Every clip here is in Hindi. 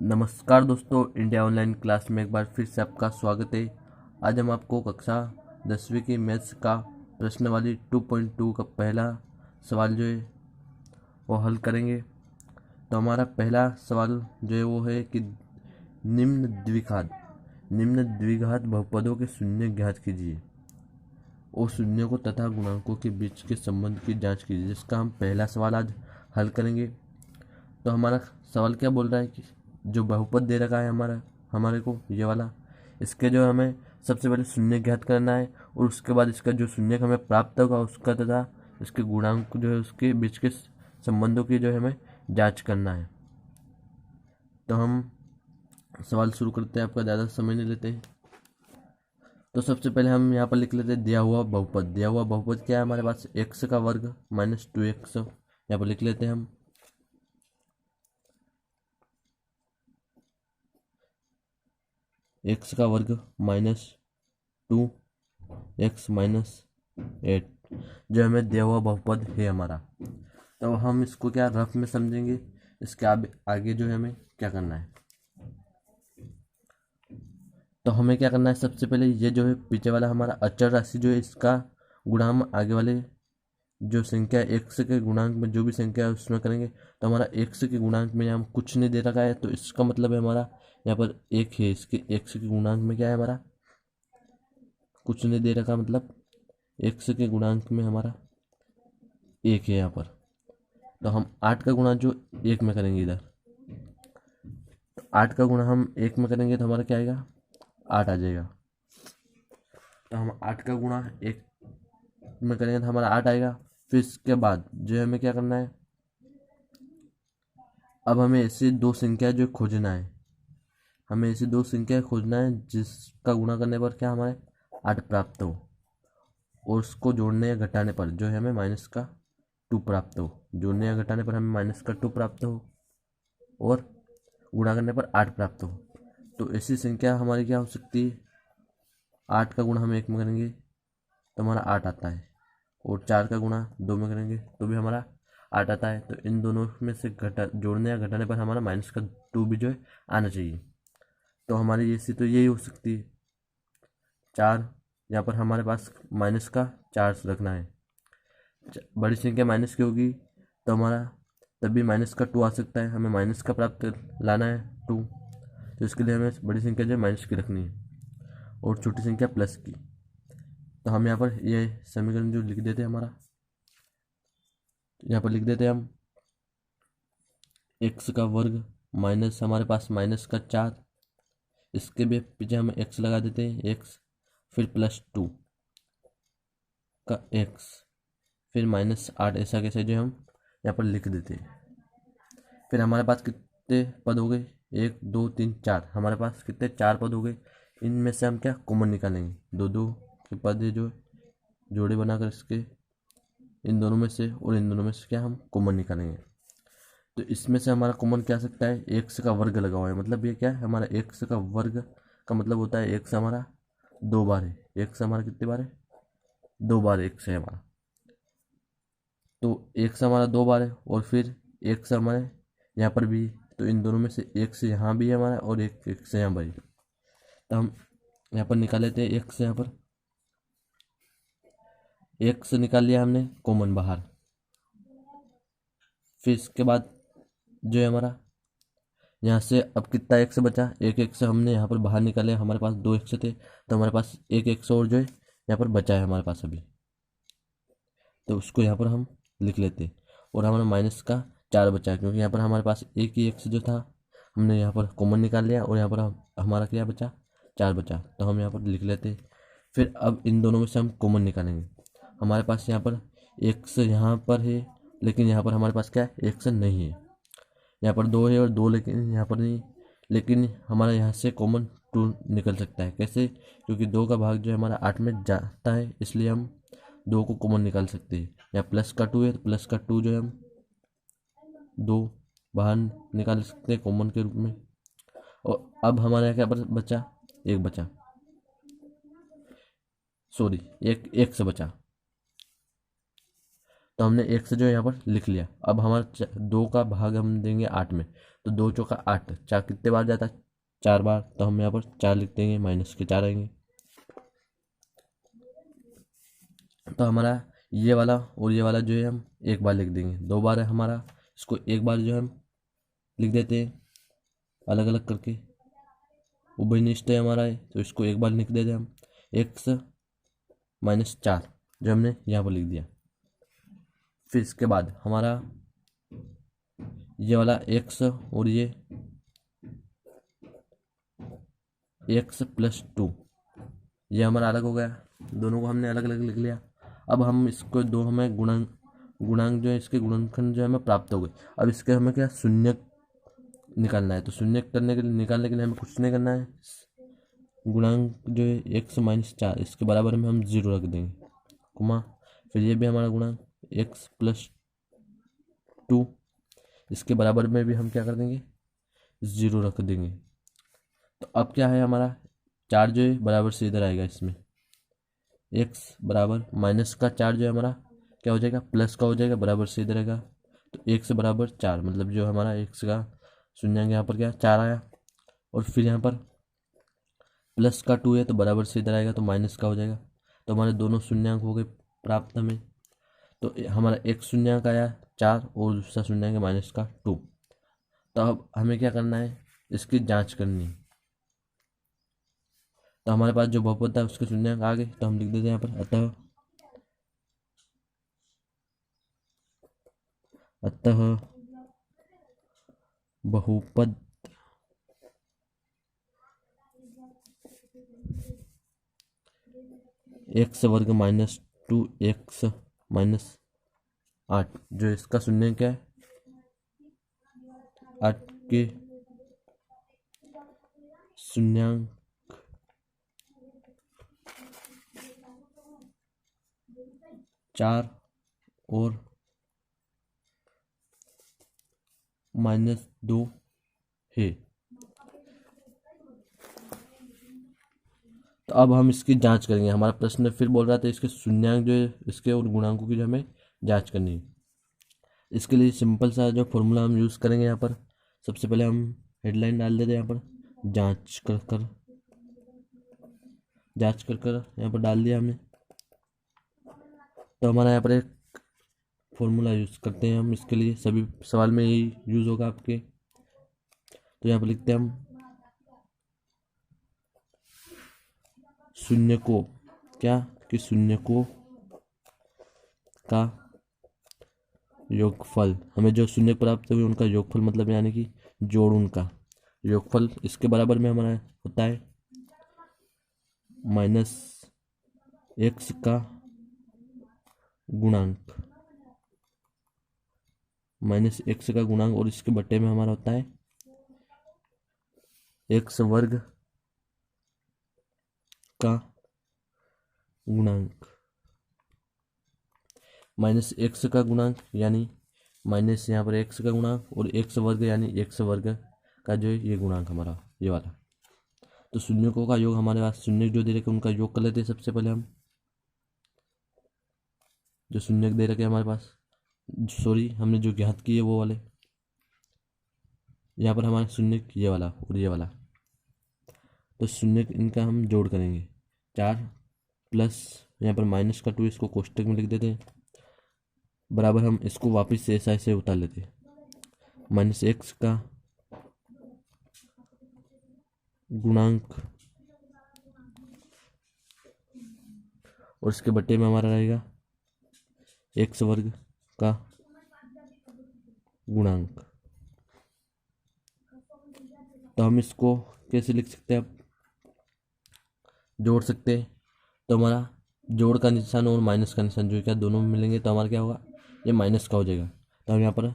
नमस्कार दोस्तों, इंडिया ऑनलाइन क्लास में एक बार फिर से आपका स्वागत है। आज हम आपको कक्षा 10वीं की मैथ्स का प्रश्नावली 2.2 का पहला सवाल जो है वो हल करेंगे। तो हमारा पहला सवाल जो है वो है कि निम्न द्विघात बहुपदों के शून्य ज्ञात कीजिए और शून्यों को तथा गुणांकों के बीच के संबंध की जांच कीजिए, जिसका हम पहला सवाल आज हल करेंगे। तो हमारा सवाल क्या बोल रहा है कि जो बहुपद दे रखा है हमारे को ये वाला, इसके जो हमें सबसे पहले शून्य ज्ञात करना है और उसके बाद इसका जो शून्य हमें प्राप्त होगा उसका तथा इसके गुणांक जो है उसके बीच के संबंधों की जो है हमें जांच करना है। तो हम सवाल शुरू करते हैं, आपका ज़्यादा समय नहीं लेते हैं। तो सबसे पहले हम यहाँ पर लिख लेते हैं दिया हुआ बहुपद क्या है हमारे पास, एक्स का वर्ग माइनस 2x। यहाँ पर लिख लेते हैं हम एक्स का वर्ग माइनस 2x माइनस 8 जो हमें दिया हुआ बहुपद है हमारा। तो हम इसको क्या रफ में समझेंगे, इसके आगे जो है हमें क्या करना है। तो हमें क्या करना है, सबसे पहले ये जो है पीछे वाला हमारा अचर राशि जो है इसका गुणा हम आगे वाले जो संख्या एक्स के गुणांक में जो भी संख्या है उसमें करेंगे। तो हमारा एक्स के गुणांक में यहाँ कुछ नहीं दे रखा है, तो इसका मतलब है हमारा यहाँ पर एक है, इसके एक्स के गुणांक में क्या है हमारा कुछ नहीं दे रखा, मतलब एक्स के गुणांक में हमारा एक है यहाँ पर। तो हम 8 का गुणा जो एक में करेंगे इधर, तो 8 का गुणा हम एक में करेंगे तो हमारा क्या आएगा, 8 आ जाएगा। तो हम 8 का गुणा एक में करेंगे तो हमारा 8 आएगा। फिर इसके बाद जो है हमें क्या करना है, अब हमें ऐसी दो संख्या जो खोजना है, हमें ऐसी दो संख्या खोजना है जिसका गुणा करने पर क्या हमारे 8 प्राप्त हो और उसको जोड़ने या घटाने पर जो है हमें माइनस का 2 प्राप्त हो। जोड़ने या घटाने पर हमें माइनस का 2 प्राप्त हो और गुणा करने पर 8 प्राप्त हो। तो ऐसी संख्या हमारी क्या हो सकती है, 8 का गुणा हम एक में करेंगे तो हमारा 8 आता है और 4 का गुणा 2 में करेंगे तो भी हमारा 8 आता है। तो इन दोनों में से जोड़ने या घटाने पर हमारा माइनस का 2 भी जो है आना चाहिए। तो हमारी ऐसी तो यही हो सकती है 4, यहाँ पर हमारे पास माइनस का 4 रखना है। बड़ी संख्या माइनस की होगी तो हमारा तभी माइनस का 2 आ सकता है, हमें माइनस का प्राप्त लाना है 2। तो इसके लिए हमें बड़ी संख्या जो है माइनस की रखनी है और छोटी संख्या प्लस की। तो हम यहाँ पर ये समीकरण जो लिख देते हैं हमारा, यहाँ पर लिख देते हैं हम एक्स का वर्ग माइनस हमारे पास माइनस का 4, इसके भी पीछे हम एक्स लगा देते हैं, एक्स फिर प्लस 2 का एक्स फिर माइनस 8, ऐसा कैसे जो हम यहाँ पर लिख देते हैं। फिर हमारे पास कितने पद हो गए, 1 2 3 4, हमारे पास कितने 4 पद हो गए। इनमें से हम क्या कॉमन निकालेंगे, दो दो के पद है जो जोड़े बनाकर इसके इन दोनों में से और इन दोनों में से क्या हम कॉमन निकालेंगे। तो इसमें से हमारा कॉमन क्या आ सकता है, एक्स का वर्ग लगा हुआ है, मतलब ये क्या है हमारा एक्स का वर्ग का मतलब होता है एक्स हमारा 2 बार है। एक्स हमारा कितने बार है, 2 बार एक्स है हमारा। तो एक्स हमारा 2 बार है और फिर एक्स हमारे यहाँ पर भी, तो इन दोनों में से एक्स यहाँ भी है हमारा और एक एक्स यहाँ पर। तो हम यहाँ पर निकाल लेते हैं एक्स, यहाँ पर एक्स निकाल लिया हमने कॉमन बाहर। फिर इसके बाद जो है हमारा यहाँ से अब कितना एक्स बचा, एक एक्स हमने यहाँ पर बाहर निकाले, हमारे पास 2 एक्स थे तो हमारे पास एक एक्स और जो है यहाँ पर बचा है हमारे पास अभी, तो उसको यहाँ पर हम लिख लेते हैं। और हमारा माइनस का 4 बचा है क्योंकि यहाँ पर हमारे पास एक ही एक्स जो था हमने यहाँ पर कॉमन निकाल लिया और यहाँ पर हमारा क्या बचा, 4 बचा, तो हम यहाँ पर लिख लेते हैं। फिर अब इन दोनों में से हम कॉमन निकालेंगे। हमारे पास यहाँ पर एक्स यहाँ पर है लेकिन यहाँ पर हमारे पास क्या है, एक्स नहीं है। यहाँ पर 2 है और 2 लेकिन यहाँ पर नहीं, लेकिन हमारा यहाँ से कॉमन 2 निकल सकता है। कैसे, क्योंकि 2 का भाग जो है हमारा 8 में जाता है, इसलिए हम 2 को कॉमन निकाल सकते हैं। यहाँ प्लस का 2 है तो प्लस का 2 जो है हम 2 बाहर निकाल सकते हैं कॉमन के रूप में। और अब हमारे यहाँ क्या बचा, एक बचा, सॉरी एक एक्स बचा, तो हमने एक्स जो है यहाँ पर लिख लिया। अब हमारा 2 का भाग हम देंगे 8 में, तो 2 चौका 8, 4 कितने बार जाता है? 4 बार। तो हम यहाँ पर 4 लिख देंगे, माइनस के 4 आएंगे। तो हमारा ये वाला और ये वाला जो है हम एक बार लिख देंगे, 2 बार है हमारा, इसको एक बार जो है हम लिख देते हैं अलग अलग करके। उभयनिष्ठ है हमारा है, तो इसको एक बार लिख देते हैं हम, एक्स माइनस 4 जो हमने यहाँ पर लिख दिया। फिर इसके बाद हमारा ये वाला एक्स और ये एक्स प्लस 2 ये हमारा अलग हो गया, दोनों को हमने अलग अलग लिख लिया। अब हम इसको दो हमें गुणांक जो है इसके गुणनखंड जो है हमें प्राप्त हो गए। अब इसके हमें क्या शून्य निकालना है, तो शून्य करने के लिए निकालने के लिए हमें कुछ नहीं करना है, गुणांक जो है एक्स माइनस 4 इसके बराबर में हम 0 रख देंगे, कुमा फिर ये भी हमारा गुणांक एक्स प्लस 2 इसके बराबर में भी हम क्या कर देंगे 0 रख देंगे। तो अब क्या है हमारा 4 जो है बराबर से इधर आएगा, इसमें x बराबर माइनस का 4 जो है हमारा क्या हो जाएगा प्लस का हो जाएगा, बराबर से इधर आएगा। तो x बराबर 4 मतलब जो हमारा x का शून्याङ्क यहाँ पर क्या 4 आया, और फिर यहाँ पर प्लस का 2 है तो बराबर से इधर आएगा तो माइनस का हो जाएगा। तो हमारे दोनों शून्याङ्क हो गए प्राप्त हमें। तो हमारा एक शून्याङ्क आया 4 और दूसरा शून्याङ्क है माइनस का 2। तो अब हमें क्या करना है, इसकी जांच करनी है। तो हमारे पास जो बहुपद था उसके शून्याङ्क आ गए, तो हम लिख देते हैं यहाँ पर अतः बहुपद एक्स वर्ग माइनस 2x माइनस 8 जो इसका शून्याङ्क क्या है 8 के शून्याङ्क चार और -2 है। तो अब हम इसकी जांच करेंगे। हमारा प्रश्न फिर बोल रहा था इसके शून्याङ्क जो है इसके और गुणांकों की जो हमें जांच करनी है। इसके लिए सिंपल सा जो फॉर्मूला हम यूज़ करेंगे यहाँ पर, सबसे पहले हम हेडलाइन डाल देते हैं यहाँ पर जांच कर कर यहाँ पर डाल दिया हमने। तो हमारा यहाँ पर एक फॉर्मूला यूज़ करते हैं हम, इसके लिए सभी सवाल में यही यूज़ होगा आपके। तो यहाँ पर लिखते हैं हम शून्य को क्या कि शून्य को का योगफल, हमें जो शून्य प्राप्त हुए उनका योगफल मतलब यानी कि जोड़ उनका योगफल इसके बराबर में हमारा होता है -x का गुणांक, -x का गुणांक और इसके बट्टे में हमारा होता है x वर्ग का गुणांक, -x का गुणांक यानी माइनस यहाँ पर x का गुणांक और x वर्ग यानी x वर्ग का जो है ये गुणांक हमारा ये वाला। तो शून्यकों का योग हमारे पास शून्य जो दे रखे उनका योग कर लेते हैं। सबसे पहले हम जो शून्य दे रखे हमारे पास, सॉरी हमने जो ज्ञात किए वो वाले, यहाँ पर हमारा शून्य ये वाला और ये वाला, तो शून्य इनका हम जोड़ करेंगे 4 प्लस यहाँ पर -2 इसको कोष्टक में लिख देते हैं, बराबर हम इसको वापस से ऐसे उतार लेते हैं -x का गुणांक और इसके बट्टे में हमारा रहेगा x वर्ग का गुणांक। तो हम इसको कैसे लिख सकते हैं, अब जोड़ सकते हैं। तो हमारा जोड़ का निशान और माइनस का निशान जो क्या दोनों में मिलेंगे तो हमारा क्या होगा ये माइनस का हो जाएगा। तो हम यहाँ पर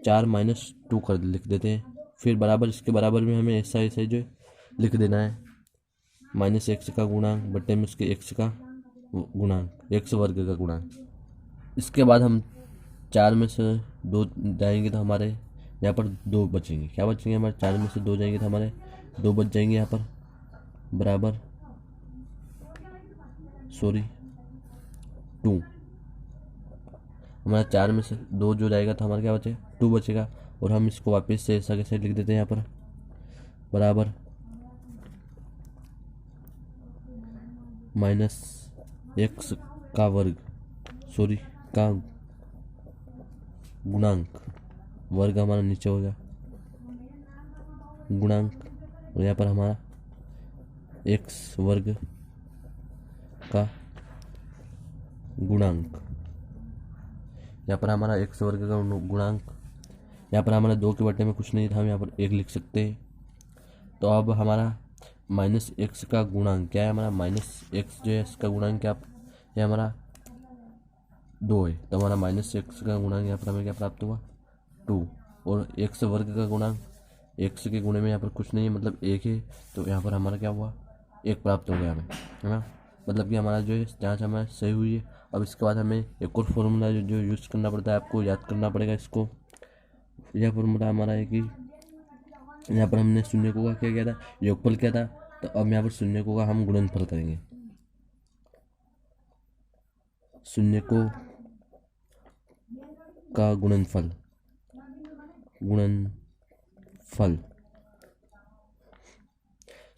4 - 2 कर लिख देते हैं, फिर बराबर इसके बराबर में हमें ऐसा जो लिख देना है -x का गुणांक बट्टे में उसके x का गुणांक x वर्ग का गुणांक। इसके बाद हम 4 में से 2 जाएंगे तो हमारे यहाँ पर 2 बचेंगे, क्या बचेंगे हमारे 4 में से 2 जाएंगे तो हमारे 2 बच जाएंगे यहाँ पर, बराबर 2 हमारा 4 में से 2 जो जाएगा तो हमारा क्या बचेगा 2 बचेगा। और हम इसको वापस से ऐसा कैसे लिख देते हैं यहाँ पर, बराबर माइनस एक्स का वर्ग, सॉरी का गुणांक, वर्ग हमारा नीचे हो गया, गुणांक, और यहाँ पर हमारा एक्स वर्ग का गुणांक, यहाँ पर हमारा एक्स वर्ग का गुणांक, यहाँ पर हमारा 2 के बटे में कुछ नहीं था, हम यहाँ पर 1 लिख सकते हैं। तो अब हमारा माइनस एक्स का गुणांक क्या है, हमारा माइनस एक्स जो है इसका गुणांक क्या, ये हमारा 2 है, तो हमारा माइनस एक्स का गुणांक यहाँ पर हमें क्या प्राप्त हुआ, 2, और एक्स वर्ग का गुणांक, एक्स के गुणे में यहाँ पर कुछ नहीं है मतलब 1 है, तो यहाँ पर हमारा क्या हुआ, 1 प्राप्त हो गया हमें, है ना। मतलब कि हमारा जो है जाँच हमारी सही हुई है। अब इसके बाद हमें एक और फॉर्मूला जो यूज़ करना पड़ता है, आपको याद करना पड़ेगा इसको। यह फॉर्मूला हमारा है कि यहाँ पर हमने शून्य को का क्या किया था, योगफल किया था, तो अब यहाँ पर शून्य को का हम गुणनफल करेंगे, शून्य को का गुणनफल, गुणनफल,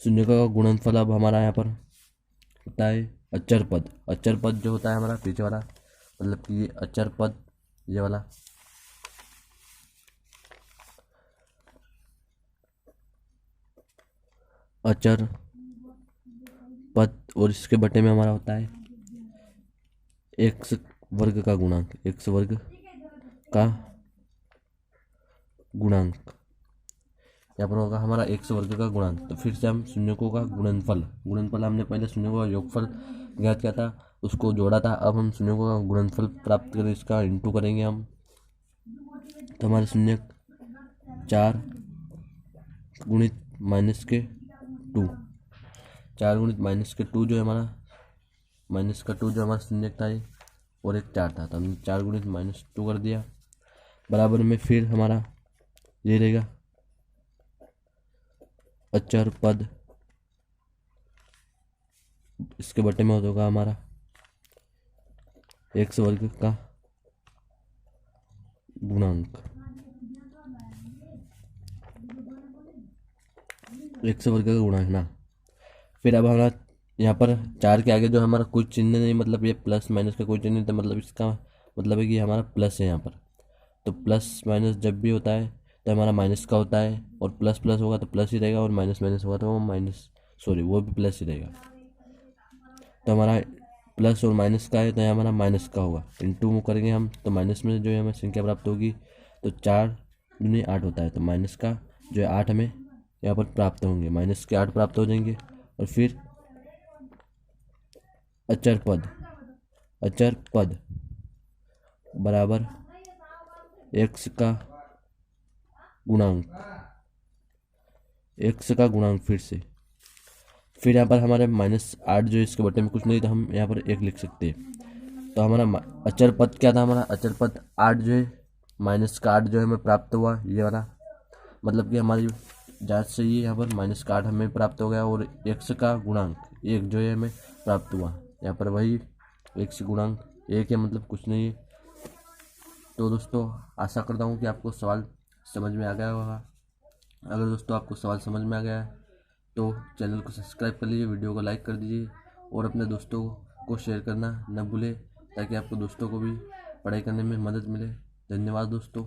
शून्य का गुणनफल अब हमारा यहाँ पर होता है अचर पद, अचर पद जो होता है हमारा पीछे वाला, मतलब कि ये अचर पद, ये वाला अचर पद, और इसके बटे में हमारा होता है एक्स वर्ग का गुणांक, एक्स वर्ग का गुणांक, यहाँ पर होगा हमारा एक्स वर्ग का गुणांक। तो फिर से हम शून्यकों का गुणनफल, गुणनफल हमने पहले शून्यकों का योगफल ज्ञात किया था, उसको जोड़ा था, अब हम शून्यकों का गुणनफल प्राप्त करें, इसका इंटू करेंगे हम, तो हमारे शून्य 4 गुणित माइनस के 2, 4 गुणित माइनस के 2 जो है हमारा, माइनस का 2 जो हमारा शून्य था ये, और एक 4 था, तो हमने 4 गुणित माइनस 2 कर दिया, बराबर में फिर हमारा ये रहेगा अचर पद, इसके बटे में होगा हमारा एक्स वर्ग का गुणांक, एक्स वर्ग का गुणांक ना। फिर अब हमारा यहाँ पर 4 के आगे जो हमारा कोई चिन्ह नहीं, मतलब ये प्लस माइनस का कोई चिन्ह नहीं, तो मतलब इसका मतलब है कि हमारा प्लस है यहाँ पर, तो प्लस माइनस जब भी होता है तो हमारा माइनस का होता है, और प्लस प्लस होगा तो प्लस ही रहेगा, और माइनस माइनस होगा तो वो माइनस, सॉरी वो भी प्लस ही रहेगा। तो हमारा प्लस और माइनस का है, तो यहाँ हमारा माइनस का होगा, इंटू करेंगे हम, तो माइनस में जो है हमें संख्या प्राप्त होगी, तो 4 दूनी 8 होता है, तो माइनस का जो है 8 हमें यहाँ पर प्राप्त होंगे, माइनस के 8 प्राप्त हो जाएंगे। और फिर अचर पद, अचर पद बराबर एक्स का गुणांक, एक्स का गुणांक, फिर यहाँ पर हमारे -8 जो है इसके बटे में कुछ नहीं, तो हम यहाँ पर 1 लिख सकते हैं। तो हमारा अचर पद क्या था, हमारा अचर पद 8 जो है, माइनस का 8 जो है हमें प्राप्त हुआ, ये वाला, मतलब कि हमारी जांच से ये यहाँ पर माइनस का 8 हमें प्राप्त हो गया, और एक्स का गुणांक 1 जो है हमें प्राप्त हुआ, यहाँ पर वही एक्स गुणांक 1 है, मतलब कुछ नहीं है। तो दोस्तों आशा करता हूँ कि आपको सवाल समझ में आ गया होगा। अगर दोस्तों आपको सवाल समझ में आ गया है तो चैनल को सब्सक्राइब कर लीजिए, वीडियो को लाइक कर दीजिए, और अपने दोस्तों को शेयर करना न भूलें, ताकि आपको दोस्तों को भी पढ़ाई करने में मदद मिले। धन्यवाद दोस्तों।